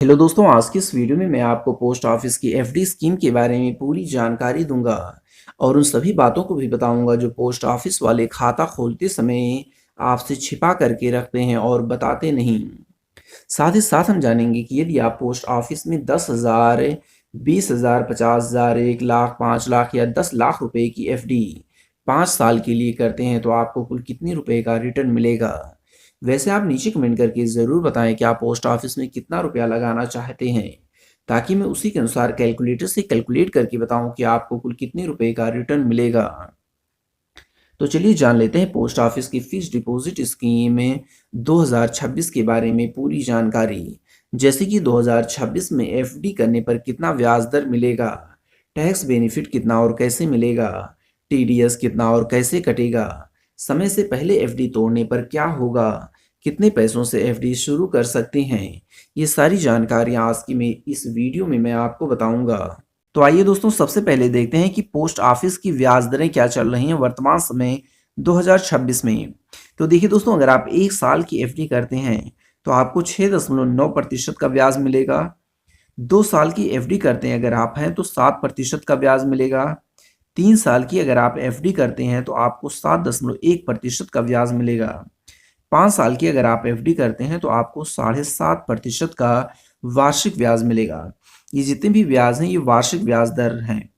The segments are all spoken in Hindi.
हेलो दोस्तों, आज की इस वीडियो में मैं आपको पोस्ट ऑफिस की एफडी स्कीम के बारे में पूरी जानकारी दूंगा और उन सभी बातों को भी बताऊंगा जो पोस्ट ऑफिस वाले खाता खोलते समय आपसे छिपा करके रखते हैं और बताते नहीं। साथ ही साथ हम जानेंगे कि यदि आप पोस्ट ऑफिस में 10,000, 20,000, 50,000, 1 लाख, 5 लाख या 10 लाख रुपए की एफडी 5 साल के लिए करते हैं तो आपको कुल कितने रुपए का रिटर्न मिलेगा। वैसे आप नीचे कमेंट करके ज़रूर बताएं कि आप पोस्ट ऑफिस में कितना रुपया लगाना चाहते हैं, ताकि मैं उसी के अनुसार कैलकुलेटर से कैलकुलेट करके बताऊं कि आपको कुल कितने रुपए का रिटर्न मिलेगा। तो चलिए जान लेते हैं पोस्ट ऑफिस की फिक्स्ड डिपॉजिट स्कीम 2026 के बारे में पूरी जानकारी। जैसे कि 2026 में एफडी करने पर कितना ब्याज दर मिलेगा, टैक्स बेनिफिट कितना और कैसे मिलेगा, टीडीएस कितना और कैसे कटेगा, समय से पहले एफडी तोड़ने पर क्या होगा, कितने पैसों से एफडी शुरू कर सकते हैं, ये सारी जानकारियाँ आज की मैं इस वीडियो में मैं आपको बताऊंगा। तो आइए दोस्तों, सबसे पहले देखते हैं कि पोस्ट ऑफिस की ब्याज दरें क्या चल रही हैं वर्तमान समय 2026 में। तो देखिए दोस्तों, अगर आप 1 साल की एफडी करते हैं तो आपको 6.9% का ब्याज मिलेगा। 2 साल की एफडी करते हैं अगर आप हैं तो 7% का ब्याज मिलेगा। 3 साल की अगर आप एफडी करते हैं तो आपको 7.1% का ब्याज मिलेगा। 5 साल की अगर आप एफडी करते हैं तो आपको 7.5% का वार्षिक ब्याज मिलेगा। ये जितने भी ब्याज हैं ये वार्षिक ब्याज दर हैं,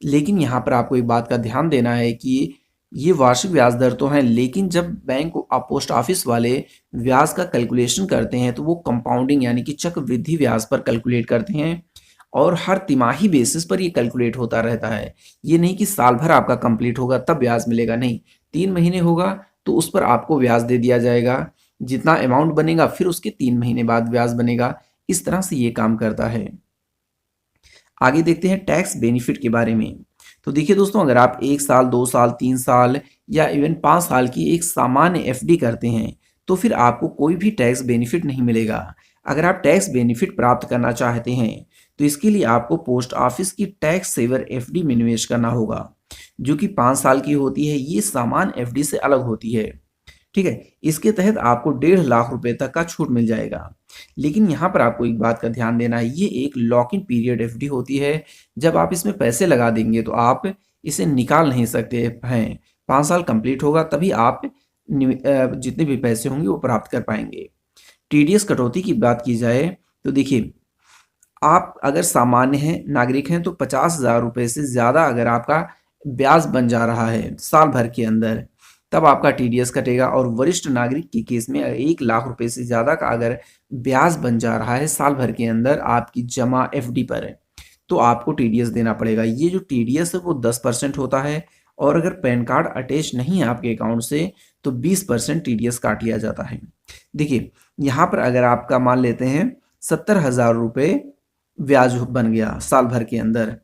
लेकिन यहाँ पर आपको एक बात का ध्यान देना है कि ये वार्षिक ब्याज दर तो हैं, लेकिन जब बैंक पोस्ट ऑफिस वाले ब्याज का कैलकुलेशन करते हैं तो वो कंपाउंडिंग यानी कि चक्रवृद्धि ब्याज पर कैलकुलेट करते हैं और हर तिमाही बेसिस पर ये कैलकुलेट होता रहता है। ये नहीं कि साल भर आपका कंप्लीट होगा तब ब्याज मिलेगा, नहीं, 3 महीने होगा तो उस पर आपको ब्याज दे दिया जाएगा। जितना अमाउंट बनेगा फिर उसके 3 महीने बाद ब्याज बनेगा। इस तरह से ये काम करता है। आगे देखते हैं टैक्स बेनिफिट के बारे में। तो देखिए दोस्तों, अगर आप 1 साल, 2 साल, 3 साल या इवन 5 साल की एक सामान्य एफडी करते हैं तो फिर आपको कोई भी टैक्स बेनिफिट नहीं मिलेगा। अगर आप टैक्स बेनिफिट प्राप्त करना चाहते हैं तो इसके लिए आपको पोस्ट ऑफिस की टैक्स सेवर एफडी में निवेश करना होगा, जो कि 5 साल की होती है। ये सामान्य एफडी से अलग होती है, ठीक है। इसके तहत आपको 1.5 लाख रुपए तक का छूट मिल जाएगा। लेकिन यहाँ पर आपको एक बात का ध्यान देना है, ये एक लॉक इन पीरियड एफडी होती है। जब आप इसमें पैसे लगा देंगे तो आप इसे निकाल नहीं सकते हैं। 5 साल कंप्लीट होगा तभी आप जितने भी पैसे होंगे वो प्राप्त कर पाएंगे। टीडीएस कटौती की बात की जाए तो देखिए, आप अगर सामान्य हैं, नागरिक हैं, तो 50,000 रुपये से ज़्यादा अगर आपका ब्याज बन जा रहा है साल भर के अंदर तब आपका टीडीएस कटेगा। और वरिष्ठ नागरिक के केस में 1 लाख रुपए से ज़्यादा का अगर ब्याज बन जा रहा है साल भर के अंदर आपकी जमा एफडी पर, तो आपको टीडीएस देना पड़ेगा। ये जो टीडीएस है वो 10% होता है और अगर पैन कार्ड अटैच नहीं है आपके अकाउंट से तो 20% टीडीएस काट लिया जाता है। देखिए, यहाँ पर अगर आपका मान लेते हैं 70,000 रुपये ब्याज बन गया साल भर के अंदर,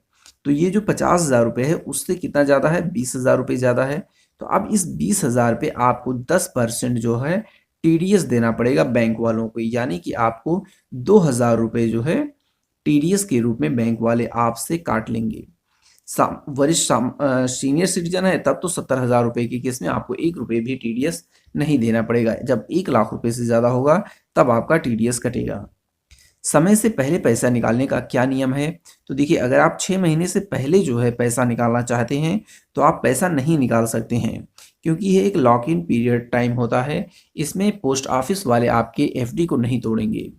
तो ये जो 50,000 रुपये है उससे कितना ज़्यादा है, 20,000 रुपये ज़्यादा है। तो अब इस 20,000 पे आपको 10% जो है टीडीएस देना पड़ेगा बैंक वालों को, यानी कि आपको 2,000 रुपये जो है टीडीएस के रूप में बैंक वाले आपसे काट लेंगे। वरिष्ठ सीनियर सिटीजन है तब तो 70,000 रुपये के केस में आपको 1 रुपये भी टीडीएस नहीं देना पड़ेगा। जब 1 लाख रुपये से ज़्यादा होगा तब आपका टीडीएस कटेगा। समय से पहले पैसा निकालने का क्या नियम है? तो देखिए, अगर आप 6 महीने से पहले जो है पैसा निकालना चाहते हैं तो आप पैसा नहीं निकाल सकते हैं, क्योंकि ये एक लॉक इन पीरियड टाइम होता है। इसमें पोस्ट ऑफिस वाले आपके एफडी को नहीं तोड़ेंगे।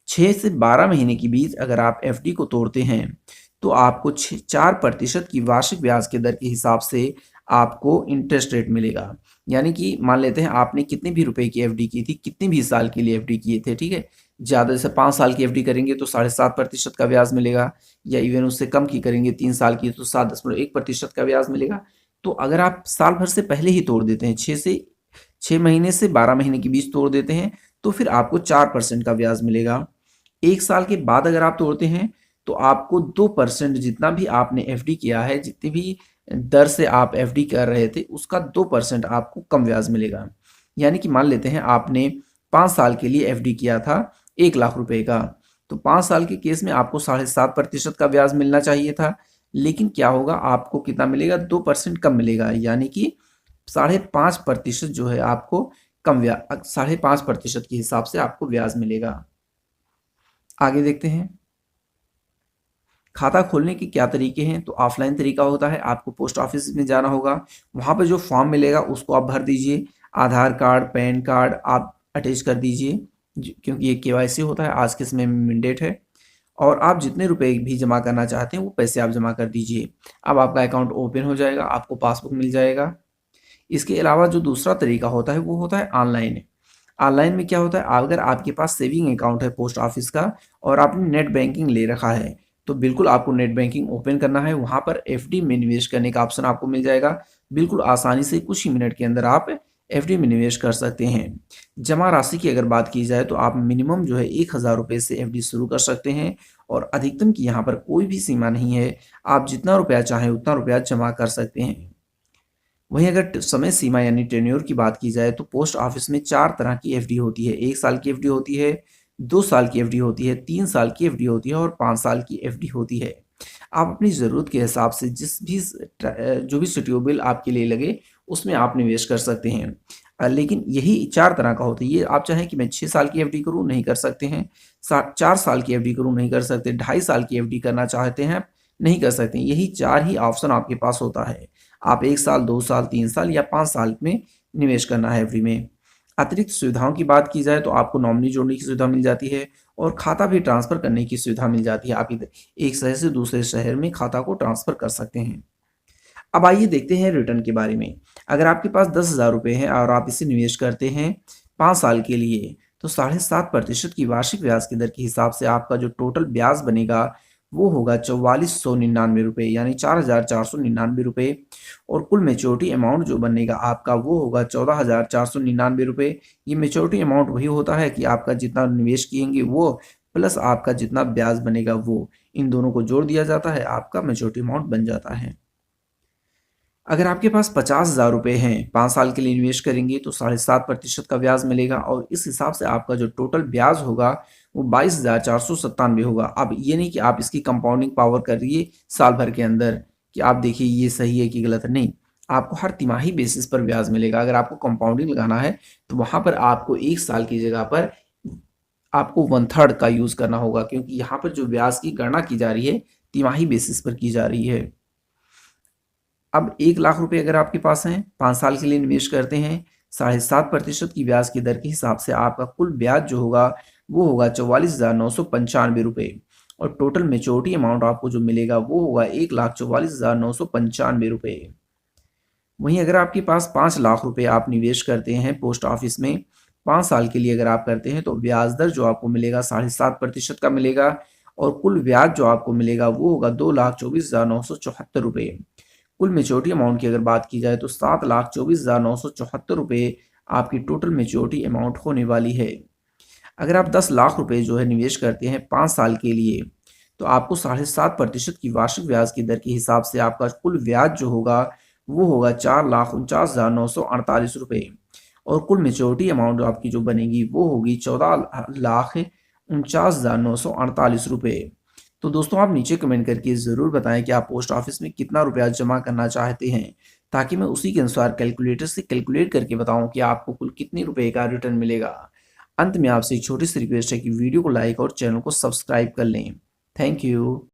6 से 12 महीने के बीच अगर आप एफडी को तोड़ते हैं तो आपको 4% की वार्षिक ब्याज के दर के हिसाब से आपको इंटरेस्ट रेट मिलेगा। यानी कि मान लेते हैं आपने कितने भी रुपए की एफडी की थी, कितने भी साल के लिए एफडी किए थे, ठीक है। ज़्यादा जैसे 5 साल की एफडी करेंगे तो 7.5% का ब्याज मिलेगा, या इवन उससे कम की करेंगे 3 साल की तो 7.1% का ब्याज मिलेगा। तो अगर आप साल भर से पहले ही तोड़ देते हैं, 6 महीने से 12 महीने के बीच तोड़ देते हैं, तो फिर आपको 4% का ब्याज मिलेगा। 1 साल के बाद अगर आप तोड़ते हैं तो आपको 2% जितना भी आपने एफडी किया है, जितनी भी दर से आप एफडी कर रहे थे उसका 2% आपको कम ब्याज मिलेगा। यानी कि मान लेते हैं आपने 5 साल के लिए एफडी किया था 1 लाख रुपए का, तो 5 साल के केस में आपको 7.5% का ब्याज मिलना चाहिए था। लेकिन क्या होगा, आपको कितना मिलेगा, 2% कम मिलेगा, यानी कि 5.5% जो है आपको कम ब्याज, 5.5% के हिसाब से आपको ब्याज मिलेगा। आगे देखते हैं खाता खोलने के क्या तरीके हैं। तो ऑफलाइन तरीका होता है, आपको पोस्ट ऑफिस में जाना होगा, वहाँ पर जो फॉर्म मिलेगा उसको आप भर दीजिए, आधार कार्ड पैन कार्ड आप अटैच कर दीजिए, क्योंकि ये केवाईसी होता है, आज के समय में मैंडेट है। और आप जितने रुपए भी जमा करना चाहते हैं वो पैसे आप जमा कर दीजिए। अब आपका अकाउंट ओपन हो जाएगा, आपको पासबुक मिल जाएगा। इसके अलावा जो दूसरा तरीका होता है वो होता है ऑनलाइन। ऑनलाइन में क्या होता है, अगर आपके पास सेविंग अकाउंट है पोस्ट ऑफिस का और आपने नेट बैंकिंग ले रखा है, तो बिल्कुल आपको नेट बैंकिंग ओपन करना है। वहाँ पर एफडी में निवेश करने का ऑप्शन आपको मिल जाएगा। बिल्कुल आसानी से कुछ ही मिनट के अंदर आप एफडी में निवेश कर सकते हैं। जमा राशि की अगर बात की जाए तो आप मिनिमम जो है 1,000 रुपये से एफडी शुरू कर सकते हैं और अधिकतम की यहाँ पर कोई भी सीमा नहीं है। आप जितना रुपया चाहें उतना रुपया जमा कर सकते हैं। वहीं अगर समय सीमा यानी टेन्योर की बात की जाए तो पोस्ट ऑफिस में 4 तरह की एफडी होती है। 1 साल की एफडी होती है, 2 साल की एफडी होती है, 3 साल की एफडी होती है और 5 साल की एफडी होती है। आप अपनी ज़रूरत के हिसाब से जो भी सुटेबल आपके लिए लगे उसमें आप निवेश कर सकते हैं। लेकिन यही 4 तरह का होता है। ये आप चाहें कि मैं 6 साल की एफडी करूँ, नहीं कर सकते हैं। 4 साल की एफडी करूँ, नहीं कर सकते। 2.5 साल की एफडी करना चाहते हैं, नहीं कर सकते। यही 4 ही ऑप्शन आपके पास होता है। आप 1 साल, 2 साल, 3 साल या 5 साल में निवेश करना है एफडी में। अतिरिक्त सुविधाओं की बात की जाए तो आपको नॉमिनी जोड़ने की सुविधा मिल जाती है और खाता भी ट्रांसफ़र करने की सुविधा मिल जाती है। आप इधर एक शहर से दूसरे शहर में खाता को ट्रांसफ़र कर सकते हैं। अब आइए देखते हैं रिटर्न के बारे में। अगर आपके पास 10,000 रुपये हैं और आप इसे निवेश करते हैं 5 साल के लिए, तो 7.5% की वार्षिक ब्याज की दर के हिसाब से आपका जो टोटल ब्याज बनेगा वो होगा 4499 रुपये, यानी 4,499 रुपये। और कुल मैच्योरिटी अमाउंट जो बनेगा आपका वो होगा 14,499 रुपये। ये मैच्योरिटी अमाउंट वही होता है कि आपका जितना निवेश किएंगे वो प्लस आपका जितना ब्याज बनेगा वो, इन दोनों को जोड़ दिया जाता है, आपका मैच्योरिटी अमाउंट बन जाता है। अगर आपके पास 50,000 रुपये हैं, 5 साल के लिए निवेश करेंगे तो 7.5% का ब्याज मिलेगा और इस हिसाब से आपका जो टोटल ब्याज होगा वो 22,497 होगा। अब ये नहीं कि आप इसकी कंपाउंडिंग पावर करिए साल भर के अंदर कि आप देखिए ये सही है कि गलत है, नहीं। आपको हर तिमाही बेसिस पर ब्याज मिलेगा। अगर आपको कंपाउंडिंग लगाना है तो वहाँ पर आपको 1 साल की जगह पर आपको 1/3 का यूज़ करना होगा, क्योंकि यहाँ पर जो ब्याज की गणना की जा रही है तिमाही बेसिस पर की जा रही है। अब 1,00,000 रुपये अगर आपके पास हैं, 5 साल के लिए निवेश करते हैं, 7.5% की ब्याज की दर के हिसाब से आपका कुल ब्याज जो होगा वो होगा 44,995 रुपये और टोटल मैच्योरिटी अमाउंट आपको जो मिलेगा वो होगा 1,44,995 रुपये। वहीं अगर आपके पास 5,00,000 रुपये आप निवेश करते हैं पोस्ट ऑफिस में 5 साल के लिए अगर आप करते हैं तो ब्याज दर जो आपको मिलेगा 7.5% का मिलेगा और कुल ब्याज जो आपको मिलेगा वो होगा 2,24,974 रुपये। कुल मैच्योरिटी अमाउंट की अगर बात की जाए तो 7,24,974 रुपये आपकी टोटल मैच्योरिटी अमाउंट होने वाली है। अगर आप 10,00,000 रुपये जो है निवेश करते हैं 5 साल के लिए तो आपको 7.5% की वार्षिक ब्याज की दर के हिसाब से आपका कुल ब्याज जो होगा वो होगा 4,49,948 रुपये और कुल मैच्योरिटी अमाउंट आपकी जो बनेगी वो होगी 14,49,948 रुपये। तो दोस्तों आप नीचे कमेंट करके ज़रूर बताएं कि आप पोस्ट ऑफिस में कितना रुपया जमा करना चाहते हैं, ताकि मैं उसी के अनुसार कैलकुलेटर से कैलकुलेट करके बताऊं कि आपको कुल कितने रुपए का रिटर्न मिलेगा। अंत में आपसे एक छोटी सी रिक्वेस्ट है कि वीडियो को लाइक और चैनल को सब्सक्राइब कर लें। Thank you.